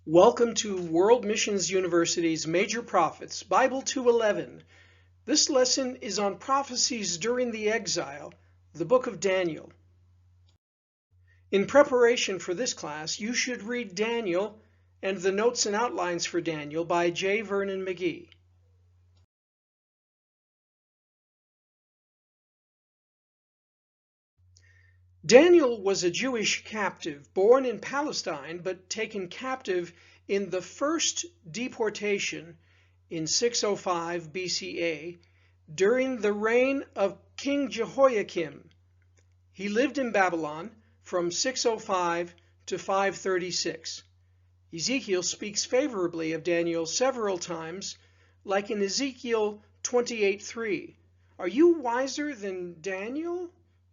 Welcome to World Missions University's Major Prophets, Bible 211. This lesson is on prophecies during the exile, the book of Daniel. In preparation for this class, you should read Daniel and the Notes and Outlines for Daniel by J. Vernon McGee. Daniel was a Jewish captive born in Palestine but taken captive in the first deportation in 605 BCA during the reign of King Jehoiakim. He lived in Babylon from 605 to 536. Ezekiel speaks favorably of Daniel several times, like in Ezekiel 28:3. Are you wiser than Daniel?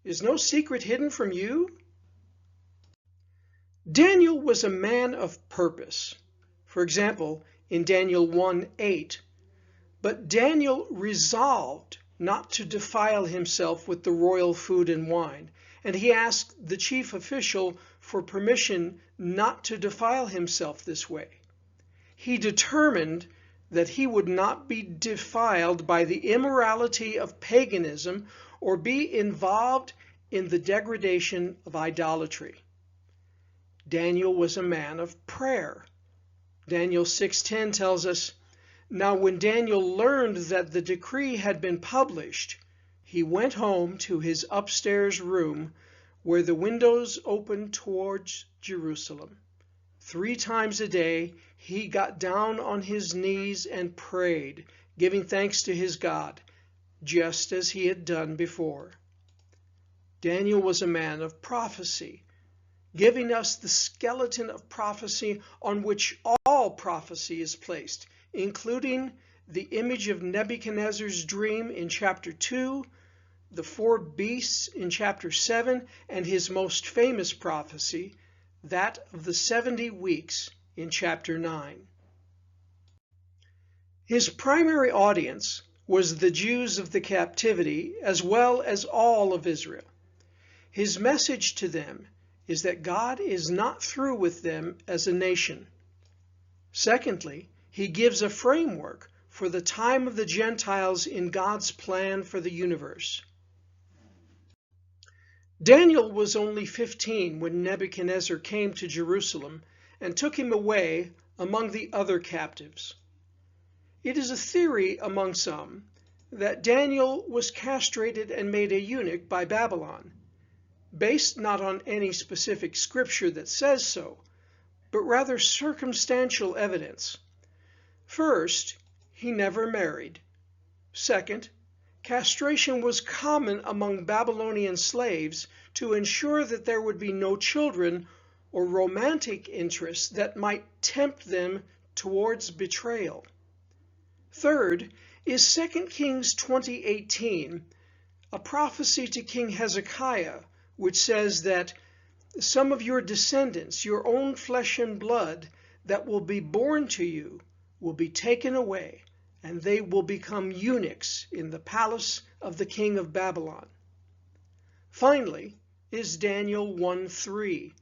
Is no secret hidden from you? Daniel was a man of purpose. For example, in Daniel 1:8, but Daniel resolved not to defile himself with the royal food and wine, and he asked the chief official for permission not to defile himself this way. He determined that he would not be defiled by the immorality of paganism or be involved in the degradation of idolatry. Daniel was a man of prayer. Daniel 6:10 tells us, "Now when Daniel learned that the decree had been published, he went home to his upstairs room where the windows opened towards Jerusalem. 3 times a day he got down on his knees and prayed, giving thanks to his God, just as he had done before." Daniel was a man of prophecy, giving us the skeleton of prophecy on which all prophecy is placed, including the image of Nebuchadnezzar's dream in chapter 2, the 4 beasts in chapter 7, and his most famous prophecy, that of the 70 weeks in chapter 9. His primary audience was the Jews of the captivity as well as all of Israel. His message to them is that God is not through with them as a nation. Secondly, he gives a framework for the time of the Gentiles in God's plan for the universe. Daniel was only 15 when Nebuchadnezzar came to Jerusalem and took him away among the other captives. It is a theory among some that Daniel was castrated and made a eunuch by Babylon, based not on any specific scripture that says so, but rather circumstantial evidence. First, he never married. Second, castration was common among Babylonian slaves to ensure that there would be no children or romantic interests that might tempt them towards betrayal. Third is 2 Kings 20:18, a prophecy to King Hezekiah, which says that some of your descendants, your own flesh and blood, that will be born to you, will be taken away, and they will become eunuchs in the palace of the king of Babylon. Finally is Daniel 1:3,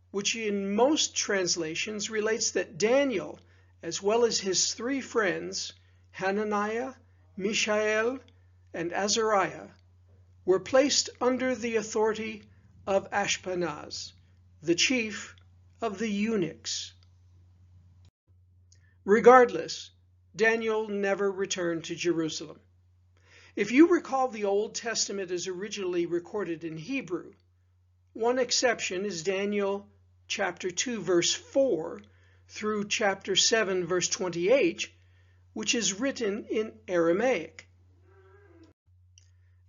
which in most translations relates that Daniel, as well as his 3 friends, Hananiah, Mishael, and Azariah, were placed under the authority of Ashpenaz, the chief of the eunuchs. Regardless, Daniel never returned to Jerusalem. If you recall, the Old Testament is originally recorded in Hebrew. One exception is Daniel chapter 2 verse 4 through chapter 7 verse 28, which is written in Aramaic.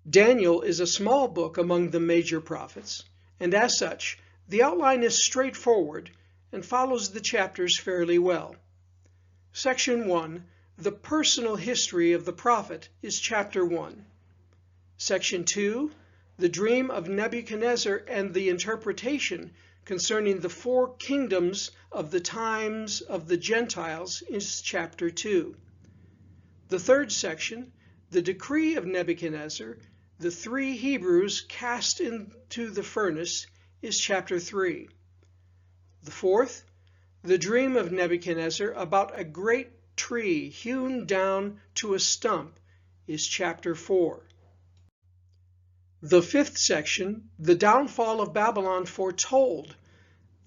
Daniel is a small book among the major prophets, and as such, the outline is straightforward and follows the chapters fairly well. Section 1, the personal history of the prophet, is chapter 1. Section 2, the dream of Nebuchadnezzar and the interpretation concerning the 4 kingdoms of the times of the Gentiles, is chapter 2. The third section, the decree of Nebuchadnezzar, the 3 Hebrews cast into the furnace, is chapter 3. The fourth, The dream of Nebuchadnezzar about a great tree hewn down to a stump is chapter 4. The fifth section, the downfall of Babylon foretold,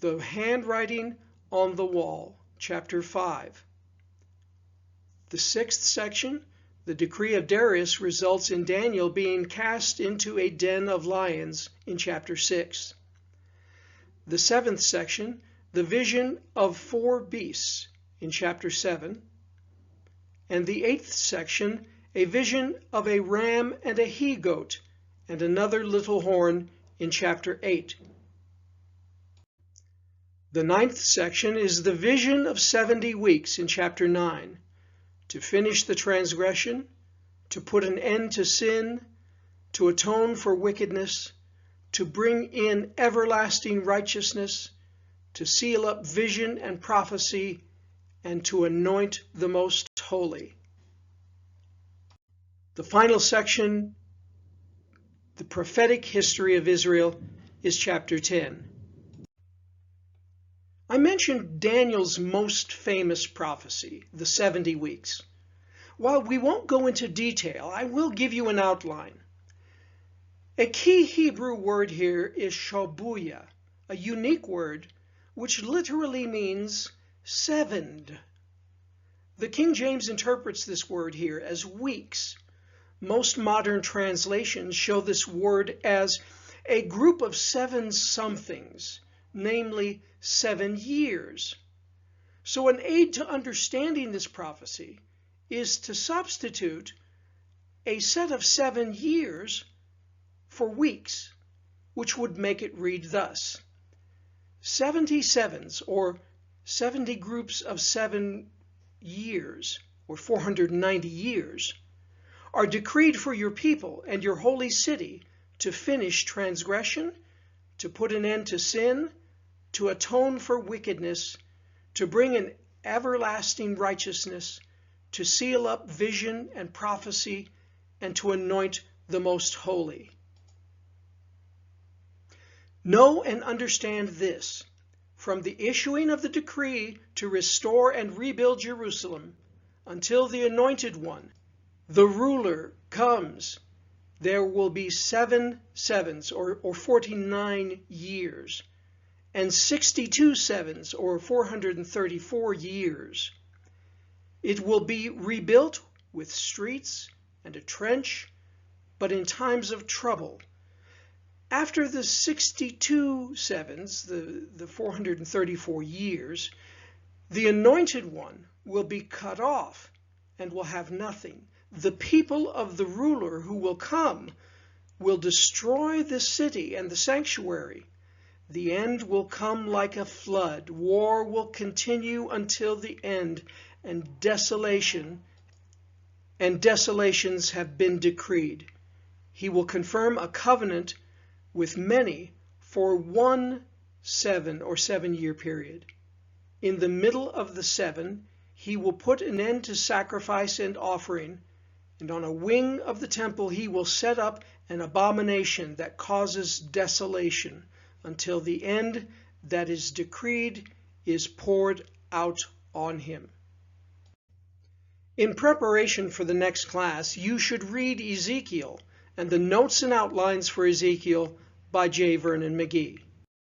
the handwriting on the wall, chapter 5. The sixth section, the decree of Darius results in Daniel being cast into a den of lions in chapter 6. The seventh section, the vision of 4 beasts in chapter 7. And the eighth section, a vision of a ram and a he-goat and another little horn in chapter 8. The ninth section is the vision of 70 weeks in chapter 9, to finish the transgression, to put an end to sin, to atone for wickedness, to bring in everlasting righteousness, to seal up vision and prophecy, and to anoint the most holy. The final section, the prophetic history of Israel, is chapter 10. I mentioned Daniel's most famous prophecy, the 70 weeks. While we won't go into detail, I will give you an outline. A key Hebrew word here is shabuya, a unique word which literally means sevened. The King James interprets this word here as weeks. Most modern translations show this word as a group of 7 somethings, namely 7 years. So an aid to understanding this prophecy is to substitute a set of 7 years for weeks, which would make it read thus: 70 sevens, or 70 groups of 7 years, or 490 years, are decreed for your people and your holy city to finish transgression, to put an end to sin, to atone for wickedness, to bring in everlasting righteousness, to seal up vision and prophecy, and to anoint the most holy. Know and understand this: from the issuing of the decree to restore and rebuild Jerusalem until the Anointed One, the ruler, comes, there will be 7 sevens, or 49 years, and 62 sevens, or 434 years. It will be rebuilt with streets and a trench, but in times of trouble. After the 62 sevens, the 434 years, the Anointed One will be cut off and will have nothing. The people of the ruler who will come will destroy the city and the sanctuary. The end will come like a flood. War will continue until the end, and desolations have been decreed. He will confirm a covenant with many for 1 7 or 7-year period. In the middle of the 7, he will put an end to sacrifice and offering, and on a wing of the temple he will set up an abomination that causes desolation until the end that is decreed is poured out on him. In preparation for the next class, you should read Ezekiel and the notes and outlines for Ezekiel by J. Vernon McGee.